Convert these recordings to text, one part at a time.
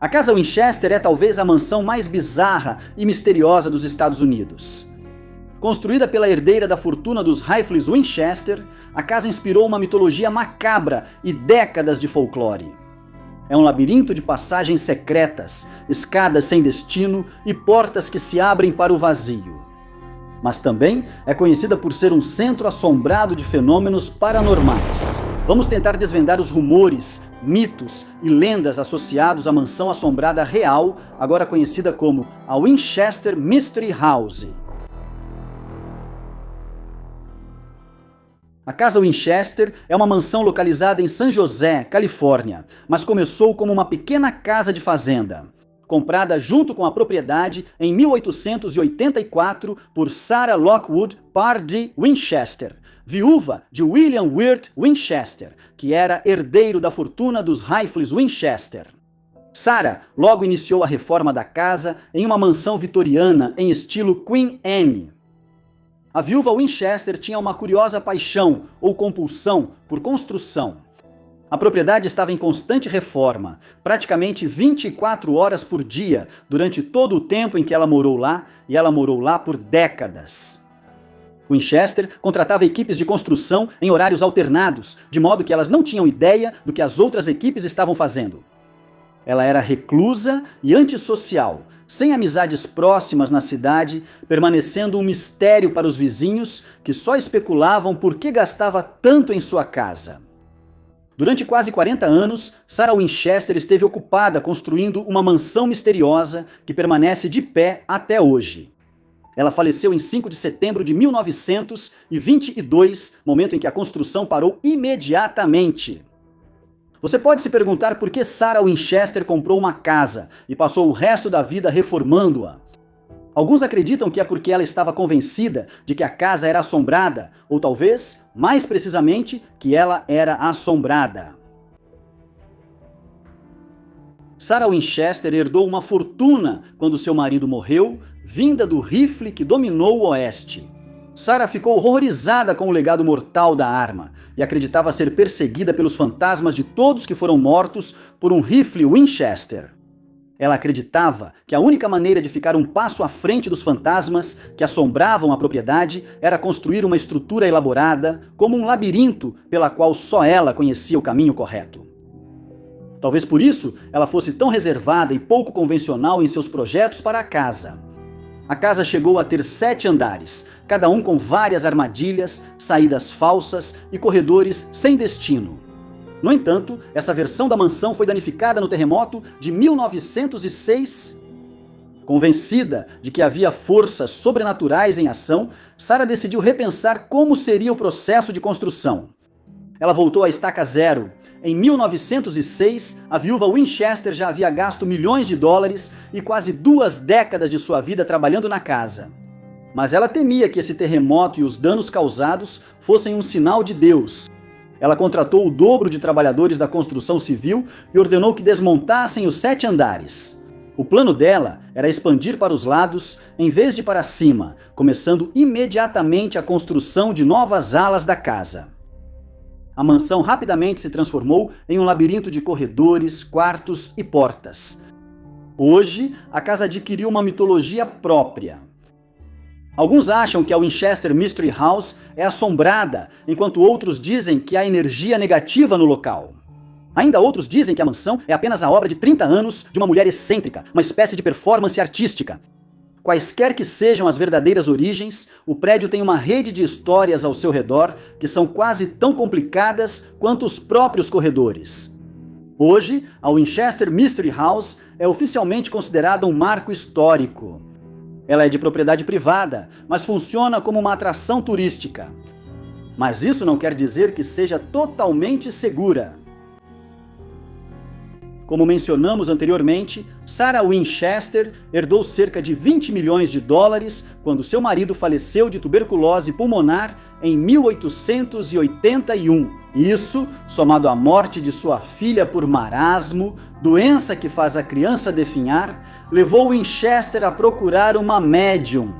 A Casa Winchester é talvez a mansão mais bizarra e misteriosa dos Estados Unidos. Construída pela herdeira da fortuna dos rifles Winchester, a casa inspirou uma mitologia macabra e décadas de folclore. É um labirinto de passagens secretas, escadas sem destino e portas que se abrem para o vazio. Mas também é conhecida por ser um centro assombrado de fenômenos paranormais. Vamos tentar desvendar os rumores, mitos e lendas associados à mansão assombrada real, agora conhecida como a Winchester Mystery House. A Casa Winchester é uma mansão localizada em San José, Califórnia, mas começou como uma pequena casa de fazenda. Comprada junto com a propriedade em 1884 por Sarah Lockwood Pardee Winchester, viúva de William Wirt Winchester, que era herdeiro da fortuna dos rifles Winchester. Sarah logo iniciou a reforma da casa em uma mansão vitoriana em estilo Queen Anne. A viúva Winchester tinha uma curiosa paixão ou compulsão por construção. A propriedade estava em constante reforma, praticamente 24 horas por dia, durante todo o tempo em que ela morou lá, e ela morou lá por décadas. Winchester contratava equipes de construção em horários alternados, de modo que elas não tinham ideia do que as outras equipes estavam fazendo. Ela era reclusa e antissocial, sem amizades próximas na cidade, permanecendo um mistério para os vizinhos que só especulavam por que gastava tanto em sua casa. Durante quase 40 anos, Sarah Winchester esteve ocupada construindo uma mansão misteriosa que permanece de pé até hoje. Ela faleceu em 5 de setembro de 1922, momento em que a construção parou imediatamente. Você pode se perguntar por que Sarah Winchester comprou uma casa e passou o resto da vida reformando-a. Alguns acreditam que é porque ela estava convencida de que a casa era assombrada, ou talvez, mais precisamente, que ela era assombrada. Sarah Winchester herdou uma fortuna quando seu marido morreu, vinda do rifle que dominou o Oeste. Sarah ficou horrorizada com o legado mortal da arma e acreditava ser perseguida pelos fantasmas de todos que foram mortos por um rifle Winchester. Ela acreditava que a única maneira de ficar um passo à frente dos fantasmas que assombravam a propriedade era construir uma estrutura elaborada, como um labirinto pela qual só ela conhecia o caminho correto. Talvez por isso ela fosse tão reservada e pouco convencional em seus projetos para a casa. A casa chegou a ter 7 andares, cada um com várias armadilhas, saídas falsas e corredores sem destino. No entanto, essa versão da mansão foi danificada no terremoto de 1906. Convencida de que havia forças sobrenaturais em ação, Sarah decidiu repensar como seria o processo de construção. Ela voltou à estaca zero. Em 1906, a viúva Winchester já havia gasto milhões de dólares e quase 2 décadas de sua vida trabalhando na casa. Mas ela temia que esse terremoto e os danos causados fossem um sinal de Deus. Ela contratou o dobro de trabalhadores da construção civil e ordenou que desmontassem os 7 andares. O plano dela era expandir para os lados em vez de para cima, começando imediatamente a construção de novas alas da casa. A mansão rapidamente se transformou em um labirinto de corredores, quartos e portas. Hoje, a casa adquiriu uma mitologia própria. Alguns acham que a Winchester Mystery House é assombrada, enquanto outros dizem que há energia negativa no local. Ainda outros dizem que a mansão é apenas a obra de 30 anos de uma mulher excêntrica, uma espécie de performance artística. Quaisquer que sejam as verdadeiras origens, o prédio tem uma rede de histórias ao seu redor que são quase tão complicadas quanto os próprios corredores. Hoje, a Winchester Mystery House é oficialmente considerada um marco histórico. Ela é de propriedade privada, mas funciona como uma atração turística. Mas isso não quer dizer que seja totalmente segura. Como mencionamos anteriormente, Sarah Winchester herdou cerca de 20 milhões de dólares quando seu marido faleceu de tuberculose pulmonar em 1881. Isso, somado à morte de sua filha por marasmo, doença que faz a criança definhar, levou Winchester a procurar uma médium.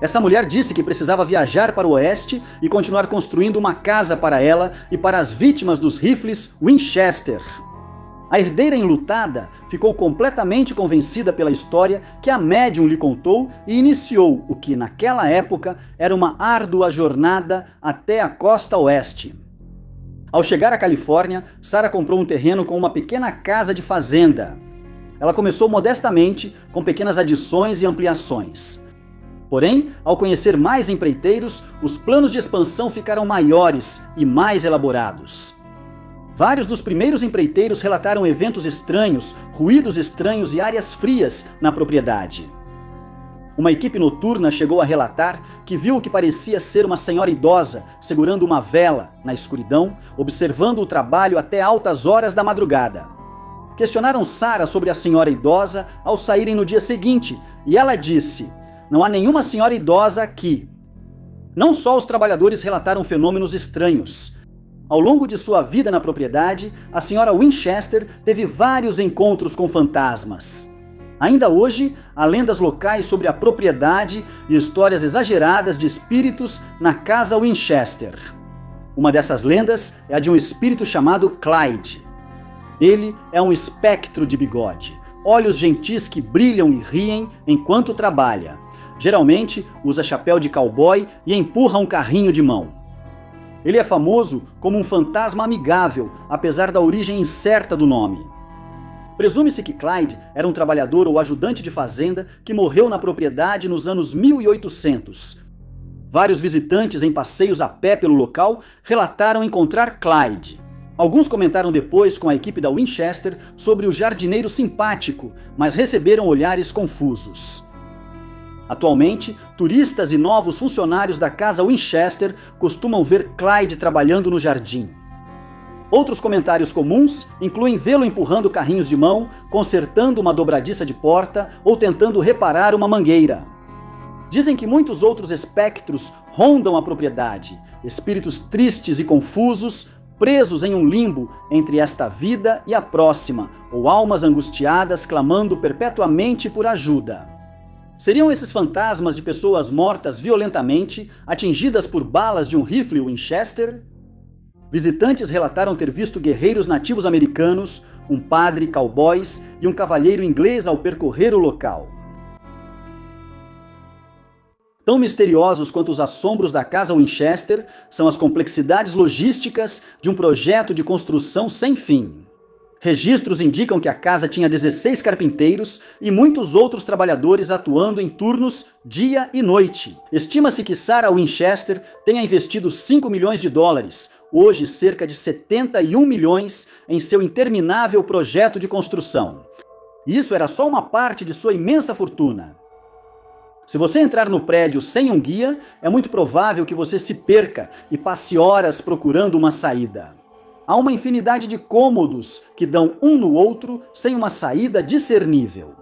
Essa mulher disse que precisava viajar para o oeste e continuar construindo uma casa para ela e para as vítimas dos rifles Winchester. A herdeira enlutada ficou completamente convencida pela história que a médium lhe contou e iniciou o que, naquela época, era uma árdua jornada até a costa oeste. Ao chegar à Califórnia, Sarah comprou um terreno com uma pequena casa de fazenda. Ela começou modestamente, com pequenas adições e ampliações. Porém, ao conhecer mais empreiteiros, os planos de expansão ficaram maiores e mais elaborados. Vários dos primeiros empreiteiros relataram eventos estranhos, ruídos estranhos e áreas frias na propriedade. Uma equipe noturna chegou a relatar que viu o que parecia ser uma senhora idosa segurando uma vela na escuridão, observando o trabalho até altas horas da madrugada. Questionaram Sarah sobre a senhora idosa ao saírem no dia seguinte, e ela disse: "Não há nenhuma senhora idosa aqui." Não só os trabalhadores relataram fenômenos estranhos. Ao longo de sua vida na propriedade, a senhora Winchester teve vários encontros com fantasmas. Ainda hoje, há lendas locais sobre a propriedade e histórias exageradas de espíritos na casa Winchester. Uma dessas lendas é a de um espírito chamado Clyde. Ele é um espectro de bigode, olhos gentis que brilham e riem enquanto trabalha. Geralmente, usa chapéu de cowboy e empurra um carrinho de mão. Ele é famoso como um fantasma amigável, apesar da origem incerta do nome. Presume-se que Clyde era um trabalhador ou ajudante de fazenda que morreu na propriedade nos anos 1800. Vários visitantes em passeios a pé pelo local relataram encontrar Clyde. Alguns comentaram depois com a equipe da Winchester sobre o jardineiro simpático, mas receberam olhares confusos. Atualmente, turistas e novos funcionários da casa Winchester costumam ver Clyde trabalhando no jardim. Outros comentários comuns incluem vê-lo empurrando carrinhos de mão, consertando uma dobradiça de porta ou tentando reparar uma mangueira. Dizem que muitos outros espectros rondam a propriedade, espíritos tristes e confusos, presos em um limbo entre esta vida e a próxima, ou almas angustiadas clamando perpetuamente por ajuda. Seriam esses fantasmas de pessoas mortas violentamente, atingidas por balas de um rifle Winchester? Visitantes relataram ter visto guerreiros nativos americanos, um padre, cowboys e um cavalheiro inglês ao percorrer o local. Tão misteriosos quanto os assombros da casa Winchester são as complexidades logísticas de um projeto de construção sem fim. Registros indicam que a casa tinha 16 carpinteiros e muitos outros trabalhadores atuando em turnos dia e noite. Estima-se que Sarah Winchester tenha investido 5 milhões de dólares, hoje cerca de 71 milhões, em seu interminável projeto de construção. Isso era só uma parte de sua imensa fortuna. Se você entrar no prédio sem um guia, é muito provável que você se perca e passe horas procurando uma saída. Há uma infinidade de cômodos que dão um no outro sem uma saída discernível.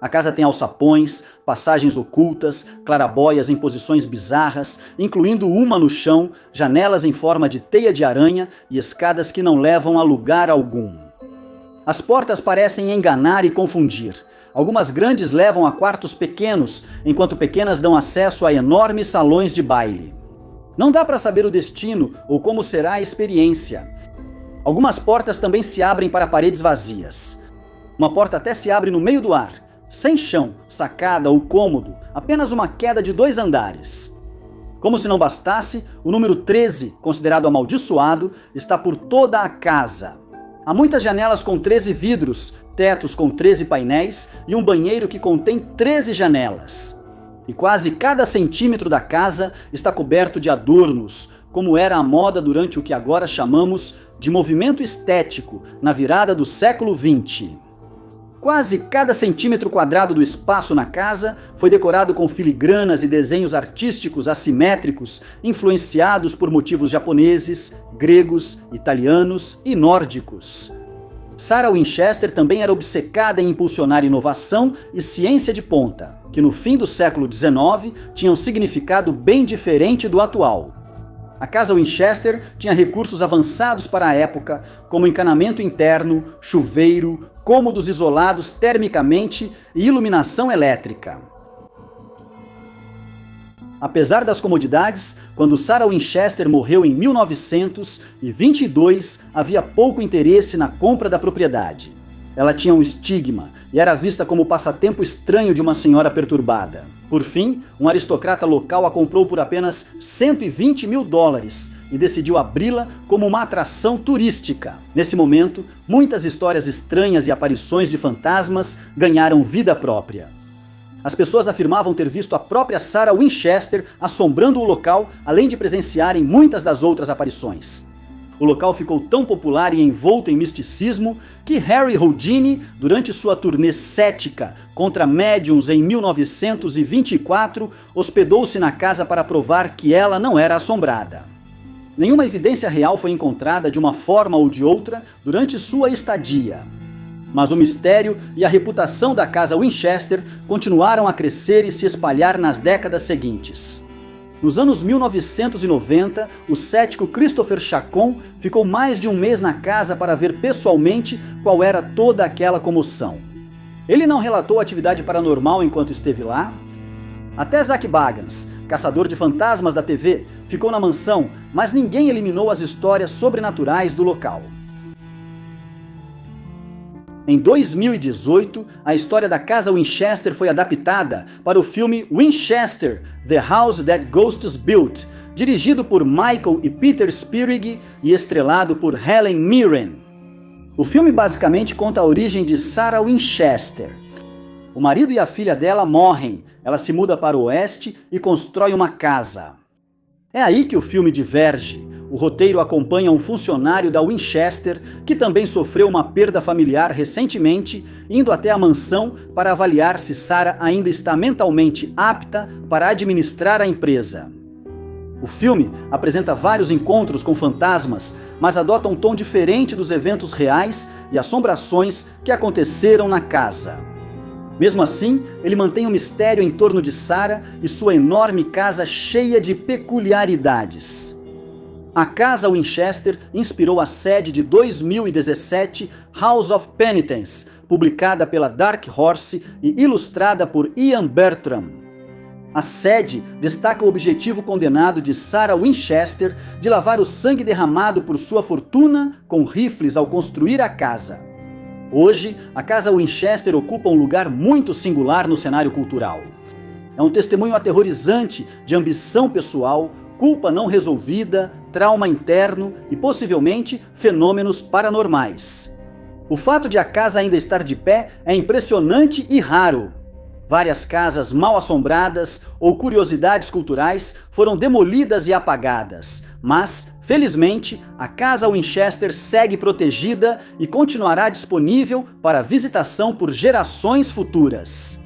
A casa tem alçapões, passagens ocultas, clarabóias em posições bizarras, incluindo uma no chão, janelas em forma de teia de aranha e escadas que não levam a lugar algum. As portas parecem enganar e confundir. Algumas grandes levam a quartos pequenos, enquanto pequenas dão acesso a enormes salões de baile. Não dá para saber o destino ou como será a experiência. Algumas portas também se abrem para paredes vazias. Uma porta até se abre no meio do ar, sem chão, sacada ou cômodo, apenas uma queda de 2 andares. Como se não bastasse, o número 13, considerado amaldiçoado, está por toda a casa. Há muitas janelas com 13 vidros, tetos com 13 painéis e um banheiro que contém 13 janelas. E quase cada centímetro da casa está coberto de adornos, como era a moda durante o que agora chamamos de movimento estético, na virada do século XX. Quase cada centímetro quadrado do espaço na casa foi decorado com filigranas e desenhos artísticos assimétricos, influenciados por motivos japoneses, gregos, italianos e nórdicos. Sarah Winchester também era obcecada em impulsionar inovação e ciência de ponta, que no fim do século XIX tinham um significado bem diferente do atual. A casa Winchester tinha recursos avançados para a época, como encanamento interno, chuveiro, cômodos isolados termicamente e iluminação elétrica. Apesar das comodidades, quando Sarah Winchester morreu em 1922, havia pouco interesse na compra da propriedade. Ela tinha um estigma e era vista como o passatempo estranho de uma senhora perturbada. Por fim, um aristocrata local a comprou por apenas $120 mil e decidiu abri-la como uma atração turística. Nesse momento, muitas histórias estranhas e aparições de fantasmas ganharam vida própria. As pessoas afirmavam ter visto a própria Sarah Winchester assombrando o local, além de presenciarem muitas das outras aparições. O local ficou tão popular e envolto em misticismo que Harry Houdini, durante sua turnê cética contra médiums em 1924, hospedou-se na casa para provar que ela não era assombrada. Nenhuma evidência real foi encontrada de uma forma ou de outra durante sua estadia. Mas o mistério e a reputação da casa Winchester continuaram a crescer e se espalhar nas décadas seguintes. Nos anos 1990, o cético Christopher Chacon ficou mais de um mês na casa para ver pessoalmente qual era toda aquela comoção. Ele não relatou atividade paranormal enquanto esteve lá. Até Zak Bagans, caçador de fantasmas da TV, ficou na mansão, mas ninguém eliminou as histórias sobrenaturais do local. Em 2018, a história da casa Winchester foi adaptada para o filme Winchester, The House That Ghosts Built, dirigido por Michael e Peter Spierig e estrelado por Helen Mirren. O filme basicamente conta a origem de Sarah Winchester. O marido e a filha dela morrem, ela se muda para o oeste e constrói uma casa. É aí que o filme diverge. O roteiro acompanha um funcionário da Winchester que também sofreu uma perda familiar recentemente, indo até a mansão para avaliar se Sarah ainda está mentalmente apta para administrar a empresa. O filme apresenta vários encontros com fantasmas, mas adota um tom diferente dos eventos reais e assombrações que aconteceram na casa. Mesmo assim, ele mantém um mistério em torno de Sarah e sua enorme casa cheia de peculiaridades. A casa Winchester inspirou a série de 2017 House of Penitence, publicada pela Dark Horse e ilustrada por Ian Bertram. A sede destaca o objetivo condenado de Sarah Winchester de lavar o sangue derramado por sua fortuna com rifles ao construir a casa. Hoje, a casa Winchester ocupa um lugar muito singular no cenário cultural. É um testemunho aterrorizante de ambição pessoal, culpa não resolvida, trauma interno e possivelmente fenômenos paranormais. O fato de a casa ainda estar de pé é impressionante e raro. Várias casas mal assombradas ou curiosidades culturais foram demolidas e apagadas, mas, felizmente, a casa Winchester segue protegida e continuará disponível para visitação por gerações futuras.